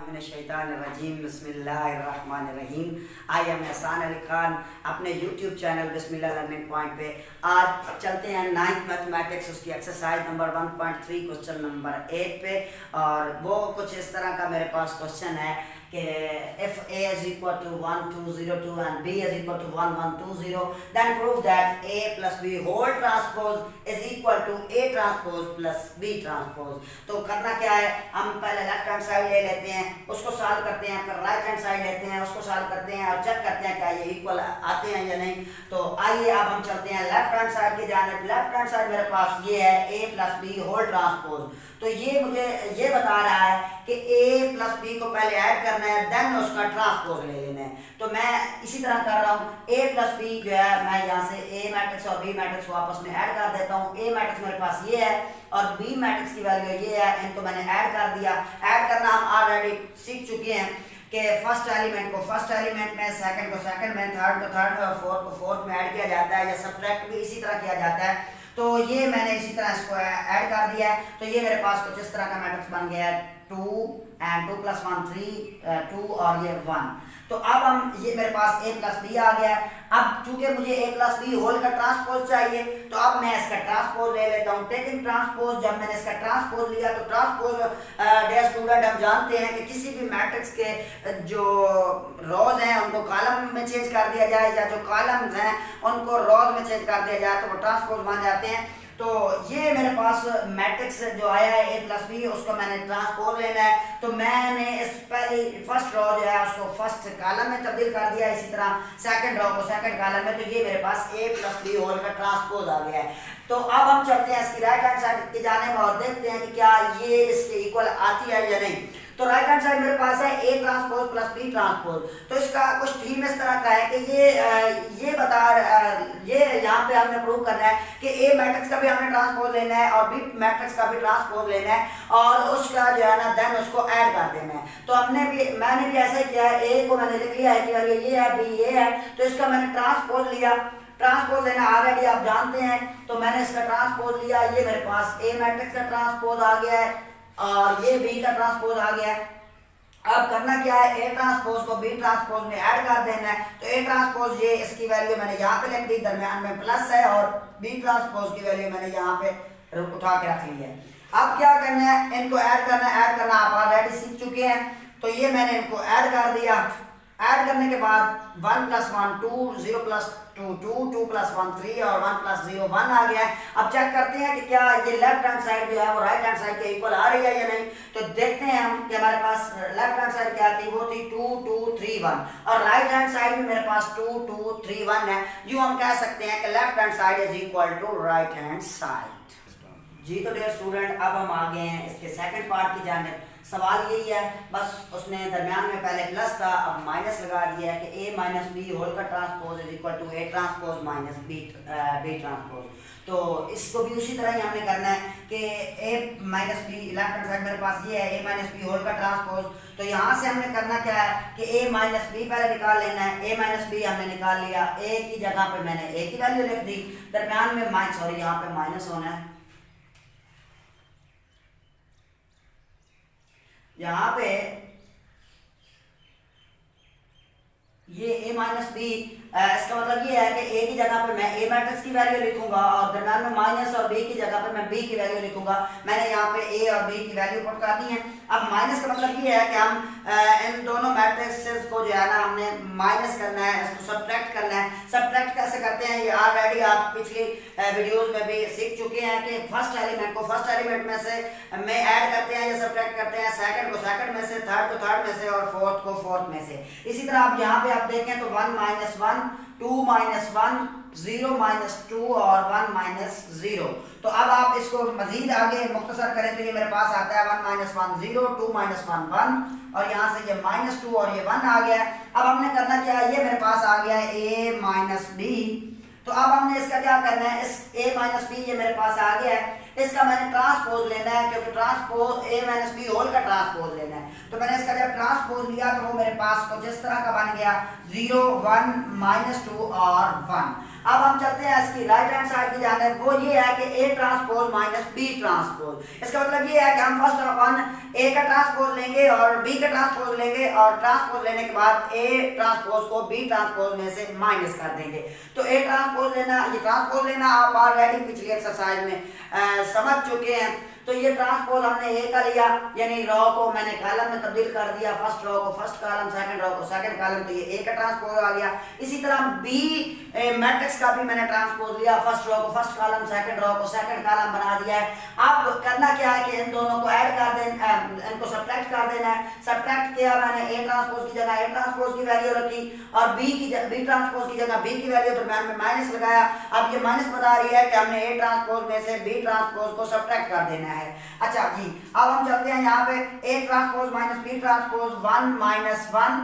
शैतानिर्रजीम बिस्मिल्लाहिर्रहमानिर्रहीम। I am एहसान अली खान अपने यूट्यूब चैनल बिस्मिल्लाह लर्निंग पॉइंट पे। आज चलते हैं 9th मैथमेटिक्स उसकी एक्सरसाइज नंबर 1.3 क्वेश्चन नंबर 8 पे। और वो कुछ इस तरह का मेरे पास क्वेश्चन है कि if a is equal to 1 2 0 2 and b is equal to 1 1 2 0 then prove that a plus b whole transpose is equal to a transpose plus b transpose। तो करना क्या है, हम पहले लेफ्ट हैंड साइड ले लेते हैं, उसको सॉल्व करते हैं, फिर राइट हैंड साइड लेते हैं, उसको सॉल्व करते हैं और चेक करते हैं क्या ये इक्वल आते हैं या नहीं। तो आइए अब हम चलते हैं लेफ्ट हैंड साइड की जानिब। लेफ्ट हैंड साइड मेरे पास ये है a plus B whole transpose. तो ये मुझे ये बता रहा है कि a प्लस बी को पहले ऐड करना है, देन उसका ट्रांसपोज ले लेना है। तो मैं इसी तरह कर रहा हूँ, a प्लस बी जो है मैं यहाँ से a मैट्रिक्स और b मैट्रिक्स को आपस में ऐड कर देता हूँ। a मैट्रिक्स मेरे पास ये है और b मैट्रिक्स की वैल्यू ये है, इनको मैंने ऐड कर दिया। ऐड करना हम ऑलरेडी सीख चुके हैं कि फर्स्ट एलिमेंट को फर्स्ट एलिमेंट में, सेकंड को सेकंड में, थर्ड को थर्ड में और फोर्थ को फोर्थ में ऐड किया जाता है, या सब्ट्रैक्ट भी इसी तरह किया जाता है। तो ये मैंने इसी तरह इसको ऐड कर दिया है। तो ये मेरे पास कुछ इस तरह का मैट्रिक्स बन गया है 2 and 2 plus 1 3 2 और ये 1। तो अब हम ये मेरे पास a प्लस बी आ गया है। अब चूंकि मुझे a प्लस बी होल का ट्रांसपोज चाहिए तो अब मैं इसका ट्रांसपोज ले लेता हूँ। टेकिंग ट्रांसपोज, जब मैंने इसका ट्रांसपोज लिया तो ट्रांसपोज डियर स्टूडेंट हम जानते हैं कि किसी भी मैट्रिक्स के जो रोज हैं उनको कॉलम में चेंज कर दिया जाए, या जो कॉलम्स हैं उनको रोज में चेंज कर दिया जाए तो वो ट्रांसपोज बन जाते हैं। तो ये मेरे पास मैट्रिक्स जो आया है a प्लस बी, उसको मैंने ट्रांसपोज लेना है। तो मैंने इस पहली फर्स्ट रो जो है उसको फर्स्ट कॉलम में तब्दील कर दिया, इसी तरह सेकंड रो को सेकंड कॉलम में। तो ये मेरे पास a प्लस बी होल का ट्रांसपोज आ गया है। तो अब हम चलते हैं इसकी राइट हैंड साइड की जाने में और देखते हैं कि क्या ये इसके इक्वल आती है या नहीं। तो राइट हैंड साइड मेरे पास है a transpose plus b transpose. तो इसका कुछ थीम इस तरह का है कि ये बता ये यहाँ पे हमने प्रूव करना है कि a मैट्रिक्स का भी हमने ट्रांसपोज लेना है और b मैट्रिक्स का भी ट्रांसपोज लेना है और उसका जो है ना देन उसको ऐड कर देना है। तो मैंने भी ऐसा किया है, a को मैंने लिख लिया है कि वैल्यू ये है, b ये है, तो इसका मैंने ट्रांसपोज लिया। ट्रांसपोज लेना ऑलरेडी आप जानते हैं, तो मैंने इसका ट्रांसपोज लिया। ये मेरे पास a मैट्रिक्स का ट्रांसपोज आ गया है और ये b का ट्रांसपोज आ गया है। अब करना क्या है, a ट्रांसपोज को b ट्रांसपोज में ऐड कर देना है। तो a ट्रांसपोज ये इसकी वैल्यू मैंने यहाँ पे लिख दी, दरम्यान में प्लस है, और b ट्रांसपोज की वैल्यू मैंने यहाँ पे उठा के रख ली है। अब क्या करना है, इनको ऐड करना आप ऑलरेडी सीख चुके हैं। तो ये मैंने इनको ऐड कर दिया। ऐड करने के बाद 1 प्लस 1 2, 0 प्लस 2 2, 2 प्लस 1 3 और 1 प्लस 0 1 आ गया है। अब चेक करते हैं कि क्या ये लेफ्ट हैंड साइड जो है वो राइट हैंड साइड के इक्वल आ रही है या नहीं। तो देखते हैं हम कि हमारे पास लेफ्ट हैंड साइड क्या थी, वो थी 2 2 3 1 और राइट हैंड साइड भी मेरे पास 2 2 3 1 है। यूं हम कह सकते हैं कि left hand side is equal to right hand side. जी तो डियर स्टूडेंट, अब हम आ गए हैं इसके सेकंड पार्ट की जानिब। सवाल यही है, बस उसने दरमियान में पहले प्लस था, अब माइनस लगा दिया है कि a माइनस बी होल का transpose is equal to a transpose minus b transpose. तो इसको भी उसी तरह ही हमने करना है कि a minus B, left hand side मेरे पास ये है a माइनस बी होल का ट्रांसपोज। तो यहाँ से हमने करना क्या है कि a माइनस बी पहले निकाल लेना है। a माइनस बी हमने निकाल लिया, a की जगह पे मैंने a की वैल्यू लिख दी, दरमियान में यहाँ पे माइनस होना है। यहाँ पे ये a माइनस बी, इसका मतलब ये है कि a की जगह पे मैं a मैट्रिक्स की वैल्यू लिखूंगा और दरम्यान में माइनस, और b की जगह पे मैं b की वैल्यू लिखूंगा। मैंने यहाँ पे a और b की वैल्यू पुट कर दी है। अब माइनस का मतलब ये है कि हम इन दोनों मैट्रिक्सेस को जो है ना हमने माइनस करना है, इसको सब्ट्रैक्ट करना है। सब्ट्रैक्ट कैसे करते हैं ये ऑलरेडी आप पिछली वीडियोस में भी सीख चुके हैं कि फर्स्ट एलिमेंट को फर्स्ट एलिमेंट में से में ऐड करते हैं या सब्ट्रैक्ट करते हैं, सेकंड को सेकंड में से, थर्ड को थर्ड में से और फोर्थ को फोर्थ में से। इसी तरह आप यहाँ पे आप देखें तो 1 माइनस 1 2 माइनस 1 0 माइनस 2 और 1 माइनस 0। तो अब आप इसको मजीद आगे मुख्तसर करें तो ये मेरे पास आता है 1 माइनस 1 0, 2 माइनस 1 1 और यहाँ से ये माइनस 2 और ये 1 आ गया है। अब हमने करना क्या है, ये मेरे पास आ गया है a माइनस बी। तो अब हमने इसका क्या करना है, इस a माइनस बी ये मेरे पास आ गया है, इसका मैंने ट्रांसपोज लेना है, क्योंकि transpose a minus B whole का ट्रांसपोज लेना है। तो मैंने इसका जब ट्रांसपोज लिया तो वो मेरे पास कुछ इस तरह का बन गया 0 1 -2 और 1। अब हम चलते हैं इसकी राइट हैंड साइड की जानिब, वो ये है कि A transpose minus B transpose. इसका मतलब ये है कि हम फर्स्ट अपन A का ट्रांसपोज लेंगे और B का ट्रांसपोज लेंगे और ट्रांसपोज लेने के बाद A ट्रांसपोज को B ट्रांसपोज में से माइनस कर देंगे। तो A ट्रांसपोज लेना, ये ट्रांसपोज लेना आप ऑलरेडी पिछली एक्सरसाइज में समझ चुके हैं। तो ये ट्रांसपोज हमने ए का लिया, यानी रो को मैंने कॉलम में तब्दील कर दिया, फर्स्ट रो को फर्स्ट कॉलम, सेकंड रो को सेकंड कॉलम, तो ये ए का ट्रांसपोज आ गया। इसी तरह बी मैट्रिक्स का भी मैंने ट्रांसपोज लिया, फर्स्ट रो को फर्स्ट कॉलम, सेकंड रो को सेकंड कॉलम बना दिया है। अब करना क्या है कि इन दोनों को ऐड कर देना, इनको सब्ट्रैक्ट कर देना है। सब्ट्रैक्ट किया मैंने, ए ट्रांसपोज की जगह ए ट्रांसपोज की वैल्यू रखी और बी ट्रांसपोज की जगह बी की वैल्यू, दरम्यान में माइनस लगाया। अब ये माइनस बता रही है कि हमने ए ट्रांसपोज में से बी ट्रांसपोज को सब्ट्रैक्ट कर देना है। अच्छा जी, अब हम चलते हैं यहाँ पे A transpose minus B transpose 1 - 1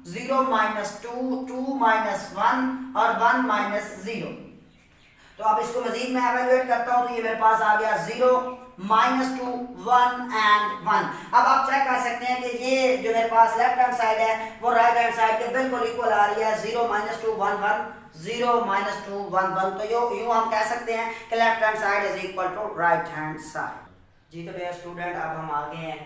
0 - 2 2 - 1 और 1 - 0। तो अब इसको मजीद मैं एवेलुएट करता हूँ तो ये मेरे पास आ गया 0 -2 1 and 1। अब आप चेक कर सकते हैं कि ये जो मेरे पास लेफ्ट हैंड साइड है वो राइट हैंड साइड के बिल्कुल इक्वल आ रही है। 0 -2 1 1 0 -2 1 1। तो यूं हम कह सकते हैं कि left hand side is equal to right hand side. जी तो डियर स्टूडेंट, अब हम आगे हैं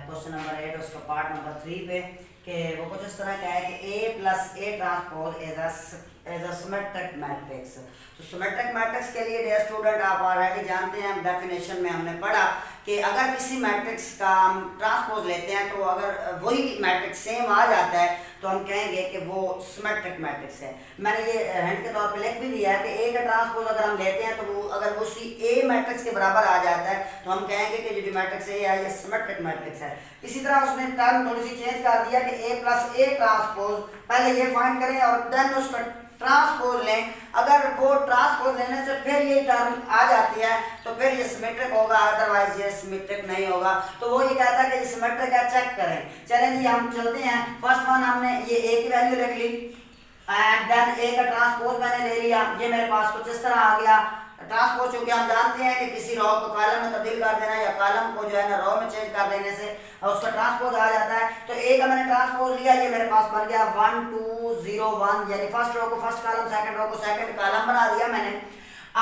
क्वेश्चन नंबर 8 उसका पार्ट नंबर 3 पे, कि वो कुछ इस तरह का है कि A + A transpose is a symmetric matrix. तो सिमेट्रिक मैट्रिक्स के लिए डियर स्टूडेंट आप ऑलरेडी जानते हैं, डेफिनेशन में हमने पढ़ा कि अगर किसी मैट्रिक्स का हम ट्रांसपोज लेते हैं तो अगर वही मैट्रिक्स सेम आ जाता है तो हम कहेंगे कि वो सिमेट्रिक मैट्रिक्स है। मैंने ये हिंट के तौर पे लिख भी दिया है कि A का ट्रांसपोज अगर हम लेते हैं तो वो अगर वो उसी A मैट्रिक्स के बराबर आ जाता है तो हम कहेंगे कि जो मैट्रिक्स A है ये सिमेट्रिक मैट्रिक्स है। इसी तरह उसने टर्म थोड़ी सी चेंज कर दिया कि A + A ट्रांसपोज, पहले ये फाइंड करें और देन उसका ट्रांसपोज लें। अगर वो ट्रांसपोज लेने से फिर ये टर्म आ जाती है तो फिर ये सिमेट्रिक होगा, अदरवाइज ये सिमेट्रिक नहीं होगा। तो वो ये कहता है कि ये सिमेट्रिक है, चेक करें। चलें जी, हम चलते हैं। फर्स्ट वन हमने ये A की वैल्यू लिख ली एंड देन A का ट्रांसपोज मैंने ले लिया। ये मेरे पास कुछ इस तरह आ गया। ट्रांसपोज क्योंकि हम जानते हैं कि किसी रो को कॉलम में तब्दील कर देना या कॉलम को जो है ना रो में चेंज कर देने से उसका ट्रांसपोज आ जाता है। तो A का मैंने ट्रांसपोज लिया, ये मेरे पास बन गया 1 2 0 1, यानी फर्स्ट रो को फर्स्ट कॉलम, सेकंड रो को सेकंड कॉलम बना दिया मैंने।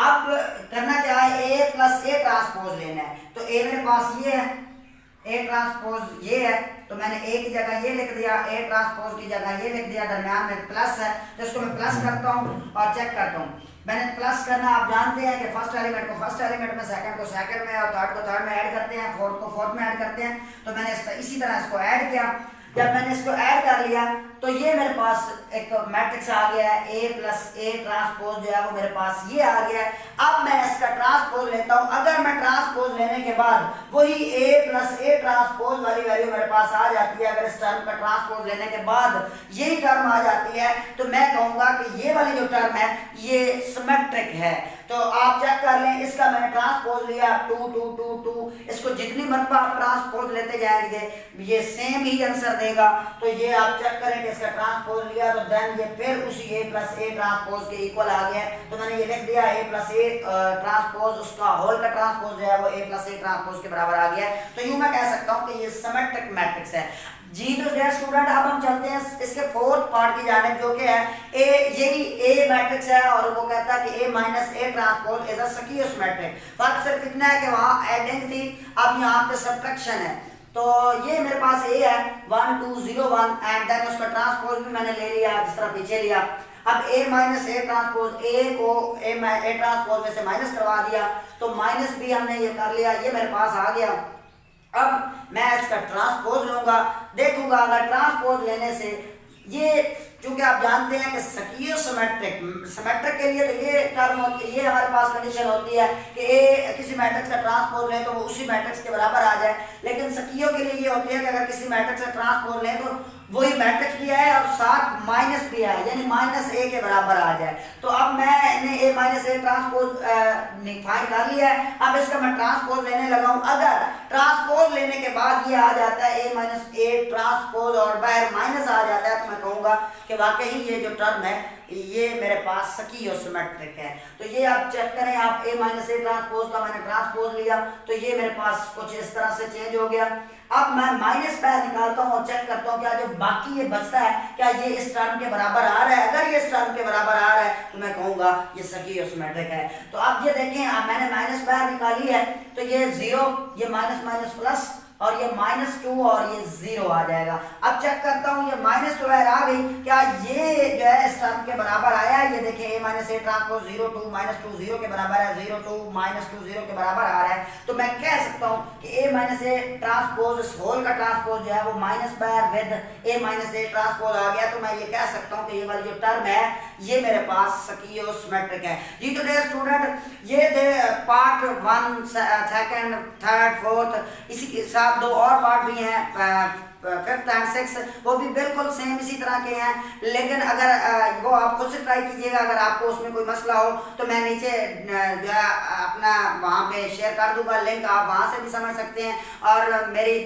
अब करना क्या है, A + A ट्रांसपोज लेना है। तो A मेरे पास ये है, A ट्रांसपोज ये है, तो मैंने A की जगह ये लिख दिया, A ट्रांसपोज की जगह ये लिख दिया, दरम्यान में प्लस है तो इसको मैं प्लस करता हूँ और चेक करता हूँ। मैंने प्लस करना, आप जानते हैं कि फर्स्ट एलिमेंट को फर्स्ट एलिमेंट में, सेकंड को सेकंड में और थर्ड को थर्ड में ऐड करते हैं, फोर्थ को फोर्थ में ऐड करते हैं। तो मैंने इसी तरह इसको ऐड किया। जब मैंने इसको ऐड कर लिया तो ये मेरे पास एक मैट्रिक्स आ गया है। A + A ट्रांसपोज जो है वो मेरे पास ये आ गया है। अब मैं इसका ट्रांसपोज लेता हूँ। अगर मैं ट्रांसपोज लेने के बाद वही A + A ट्रांसपोज वाली वैल्यू मेरे पास आ जाती है, अगर इस टर्म का ट्रांसपोज लेने के बाद यही टर्म आ जाती है तो मैं कहूँगा कि ये वाली जो टर्म है ये सिमेट्रिक है। तो आप चेक कर लें, इसका मैंने ट्रांसपोज लिया 2 2 2 2। इसको जितनी मरतबा आप ट्रांसपोज लेते जाएंगे ये सेम ही आंसर देगा। तो ये आप चेक करें कि इसका ट्रांसपोज लिया तो देन ये फिर उसी A + A ट्रांसपोज के इक्वल आ गया। तो मैंने ये लिख दिया A + A ट्रांसपोज, उसका होल का ट्रांसपोज जो है वो A + A ट्रांसपोज के बराबर आ गया। तो यूं मैं कह सकता हूं कि ये सिमेट्रिक मैट्रिक्स है। जी तो डियर स्टूडेंट, अब हम चलते हैं इसके फोर्थ पार्ट की जानिब, जो कि है यही A मैट्रिक्स है और वो कहता है कि A - A transpose is a skews matrix. फर्क सिर्फ इतना है कि वहां एडिंग थी, अब यहाँ पे सब्ट्रैक्शन है। तो ये मेरे पास A है 1 2 0 1 एंड देन उसका ट्रांसपोज भी मैंने ले लिया जिस तरह पीछे लिया। अब A - A ट्रांसपोज, A को A ट्रांसपोज में से माइनस करवा दिया तो माइनस भी हमने ये कर लिया, ये मेरे पास आ गया। अब मैं इसका ट्रांसपोज लूंगा, देखूंगा अगर ट्रांसपोज लेने से ये, क्योंकि आप जानते हैं कि स्क्यूस सिमेट्रिक के लिए तो ये टर्म ये हमारे पास कंडीशन होती है कि A किसी मैट्रिक्स का ट्रांसपोज लें तो वो उसी मैट्रिक्स के बराबर आ जाए। लेकिन स्क्यू के लिए ये होती है कि अगर किसी मैट्रिक्स का ट्रांसपोज लें तो वही मैट्रिक्स भी है और साथ माइनस भी है, यानी -A के बराबर आ जाए। तो अब मैंने A - A ट्रांसपोज फाइंड कर लिया है। अब इसका मैं ट्रांसपोज लेने लगा हूं। अगर ट्रांसपोज लेने के बाद ये आ जाता है A - A ट्रांसपोज और बाहर माइनस आ जाता है तो मैं कहूंगा कि वाकई ये जो टर्म है ये मेरे पास स्टीरियोसिमेट्रिक है। तो ये आप चेक करें, आप A माइनस ए ट्रांसपोज का मैंने ट्रांसपोज लिया तो ये मेरे पास कुछ इस तरह से चेंज हो गया। अब मैं माइनस बाहर निकालता हूँ और चेक करता हूँ क्या जो बाकी ये बचता है क्या ये इस टर्म के बराबर आ रहा है। अगर ये इस टर्म के बराबर आ रहा है तो मैं कहूँगा ये स्टीरियोसिमेट्रिक है। तो अब ये देखें, मैंने माइनस बाहर निकाली है तो ये 0, ये माइनस माइनस प्लस और ये -2 और ये 0 आ जाएगा। अब चेक करता हूँ ये -2 आ गई, क्या ये जो है इस टर्म के बराबर आया। ये देखिए A माइनस ए ट्रांसपोज 0 2 -2 0 के बराबर है, 0 2 -2 0 के बराबर आ रहा है। तो मैं कह सकता हूँ कि A माइनस ए ट्रांसपोज इस होल का ट्रांसपोज जो है वो माइनस बार with A minus a transpose आ गया। तो मैं ये कह सकता हूँ कि ये वाली जो टर्म है ये मेरे पास स्टीरियोसिमेट्रिक है। जी तो डियर स्टूडेंट, ये थे पार्ट 1, सेकंड, थर्ड, फोर्थ। इसी के साथ 2 और पार्ट भी हैं, 5th एंड 6th, वो भी बिल्कुल सेम इसी तरह के हैं। लेकिन अगर वो आप खुद से ट्राई कीजिएगा, अगर आपको उसमें कोई मसला हो तो मैं नीचे जो है अपना वहाँ पे शेयर कर दूंगा लिंक, आप वहाँ से भी समझ सकते हैं। और मेरी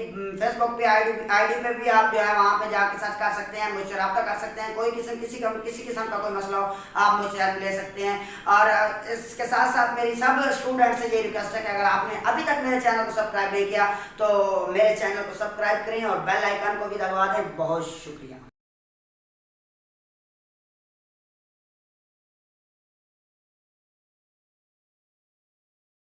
फेसबुक पे आईडी पे भी आप जो है वहाँ पे जाके सर्च कर सकते हैं, मुझसे रब्ता कर सकते हैं। कोई किसी किस्म का कोई मसला हो आप मुझसे हेल्प ले सकते हैं। और इसके साथ साथ मेरी सब स्टूडेंट से ये रिक्वेस्ट है कि अगर आपने अभी तक मेरे चैनल को सब्सक्राइब नहीं किया तो मेरे चैनल को सब्सक्राइब करें और बेल आइकन को भी दबा दें। बहुत शुक्रिया।